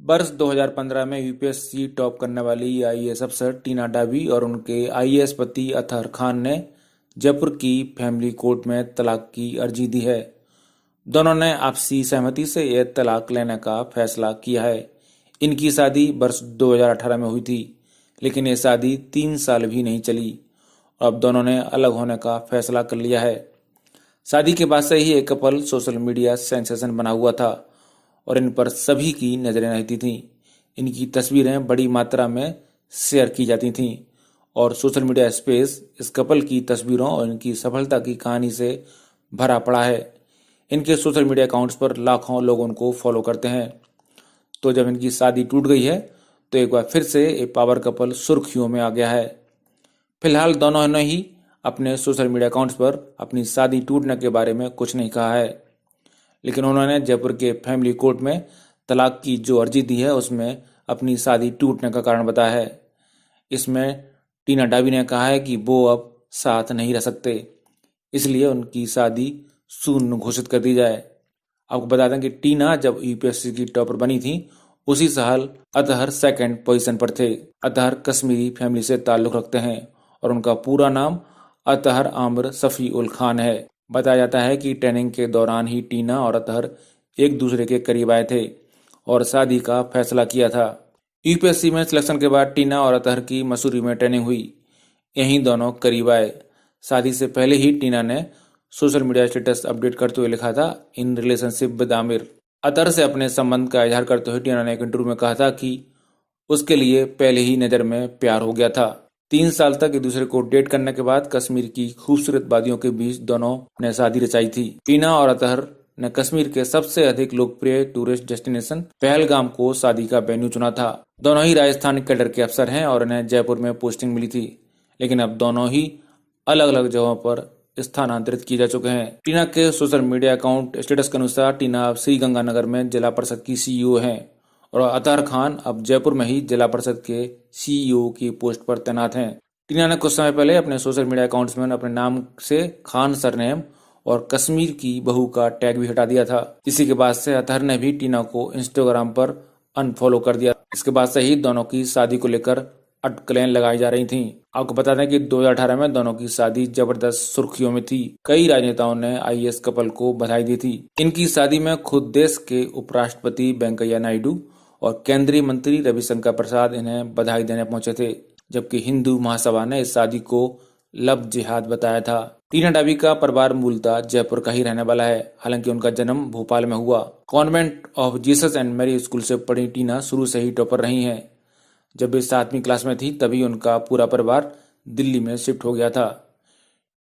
वर्ष 2015 में UPSC top करने वाली आईएएस अफसर टीना डाबी और उनके आईएएस पति अतहर खान ने जयपुर की फैमिली कोर्ट में तलाक की अर्जी दी है। दोनों ने आपसी सहमति से यह तलाक लेने का फैसला किया है। इनकी शादी वर्ष 2018 में हुई थी, लेकिन ये शादी 3 साल भी नहीं चली। अब दोनों ने अलग होने का फैसला कर लिया है। शादी के बाद से ही ये कपल सोशल मीडिया सेंसेशन बना हुआ था और इन पर सभी की नजरें रहती थीं। इनकी तस्वीरें बड़ी मात्रा में शेयर की जाती थीं और सोशल मीडिया स्पेस इस कपल की तस्वीरों और इनकी सफलता की कहानी से भरा पड़ा है। इनके सोशल मीडिया अकाउंट्स पर लाखों लोग उनको फॉलो करते हैं। तो जब इनकी शादी टूट गई है तो एक बार फिर से ये पावर कपल सुर्खियों में आ गया है। फिलहाल दोनों ने ही अपने सोशल मीडिया अकाउंट्स पर अपनी शादी टूटने के बारे में कुछ नहीं कहा है, लेकिन उन्होंने जयपुर के फैमिली कोर्ट में तलाक की जो अर्जी दी है उसमें अपनी शादी टूटने का कारण बताया है। इसमें टीना डाबी ने कहा है कि वो अब साथ नहीं रह सकते, इसलिए उनकी शादी शून्य घोषित कर दी जाए। आपको बता दें कि टीना जब यूपीएससी की टॉपर बनी थी उसी साल अतहर सेकंड पोजीशन पर थे। अतहर कश्मीरी फैमिली से ताल्लुक रखते हैं और उनका पूरा नाम अतहर आमिर सफ़ी उल खान है। बताया जाता है कि ट्रेनिंग के दौरान ही टीना और अतहर एक दूसरे के करीब आए थे और शादी का फैसला किया था। यूपीएससी में सिलेक्शन के बाद टीना और अतहर की मसूरी में ट्रेनिंग हुई। यहीं दोनों करीब आए। शादी से पहले ही टीना ने सोशल मीडिया स्टेटस अपडेट करते हुए लिखा था, in relationship with Aamir. Athar से अपने संबंध का इजहार करते हुए टीना ने एक इंटरव्यू में कहा था कि उसके लिए पहले ही नजर में प्यार हो गया था। 3 साल तक एक दूसरे को डेट करने के बाद कश्मीर की खूबसूरत वादियों के बीच दोनों ने शादी रचाई थी। टीना और अतहर ने कश्मीर के सबसे अधिक लोकप्रिय टूरिस्ट डेस्टिनेशन पहलगाम को शादी का वेन्यू चुना था। दोनों ही राजस्थान कैडर के अफसर हैं और इन्हें जयपुर में पोस्टिंग मिली थी, लेकिन अब दोनों ही अलग अलग जगहों पर स्थानांतरित किए जा चुके हैं। टीना के सोशल मीडिया अकाउंट स्टेटस के अनुसार टीना अब श्री गंगानगर में जिला परिषद की सीईओ हैं और अतहर खान अब जयपुर में ही जिला परिषद के सीईओ की पोस्ट पर तैनात हैं। टीना ने कुछ समय पहले अपने सोशल मीडिया अकाउंट्स में अपने नाम से खान सरनेम और कश्मीर की बहू का टैग भी हटा दिया था। इसी के बाद से अतहर ने भी टीना को इंस्टाग्राम पर अनफॉलो कर दिया। इसके बाद से ही दोनों की शादी को लेकर अटकलें लगाई जा रही थीं। आपको बता दें कि 2018 में दोनों की शादी जबरदस्त सुर्खियों में थी। कई राजनेताओं ने आईएएस कपल को बधाई दी थी। इनकी शादी में खुद देश के उपराष्ट्रपति वेंकैया नायडू और केंद्रीय मंत्री रविशंकर प्रसाद इन्हें बधाई देने पहुंचे थे, जबकि हिंदू महासभा ने इस शादी को लव जिहाद बताया था। टीना डाबी का परिवार मूलतः जयपुर का ही रहने वाला है, हालांकि उनका जन्म भोपाल में हुआ। Convent of Jesus and Mary school से पढ़ी टीना शुरू से ही टॉपर रही हैं। जब वे 7वीं क्लास में थी तभी उनका पूरा परिवार दिल्ली में शिफ्ट हो गया था।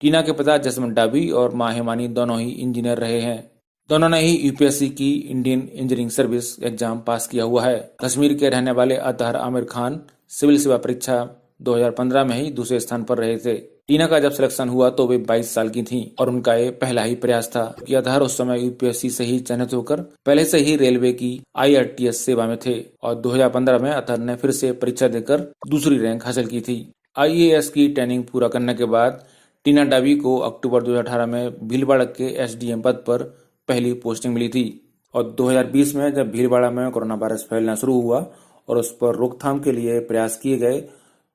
टीना के पिता जसवंत डाबी और मां हेमानी दोनों ही इंजीनियर रहे हैं। दोनों ने ही यूपीएससी की इंडियन इंजीनियरिंग सर्विस एग्जाम पास किया हुआ है। कश्मीर के रहने वाले अतहर आमिर खान सिविल सेवा परीक्षा 2015 में ही दूसरे स्थान पर रहे थे। टीना का जब सिलेक्शन हुआ तो वे 22 साल की थीं और उनका ये पहला ही प्रयास था कि अतहर उस समय यूपीएससी से ही चयनित होकर पहले से ही रेलवे की आईआरटीएस सेवा में थे और 2015 में अतहर ने फिर से परीक्षा देकर दूसरी रैंक हासिल की थी। आईएएस की ट्रेनिंग पूरा करने के बाद टीना डाबी को अक्टूबर 2018 में भीलवाड़ा के एसडीएम पद पर पहली पोस्टिंग मिली थी और 2020 में जब भीलवाड़ा में कोरोना वायरस फैलना शुरू हुआ और उस पर रोकथाम के लिए प्रयास किए गए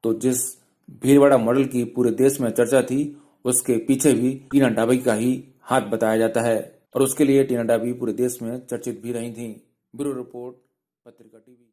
तो जिस भीलवाड़ा मॉडल की पूरे देश में चर्चा थी उसके पीछे भी टीना डाबी का ही हाथ बताया जाता है और उसके लिए टीना डाबी पूरे देश में चर्चित भी रही थी। ब्यूरो रिपोर्ट, पत्रिका टीवी।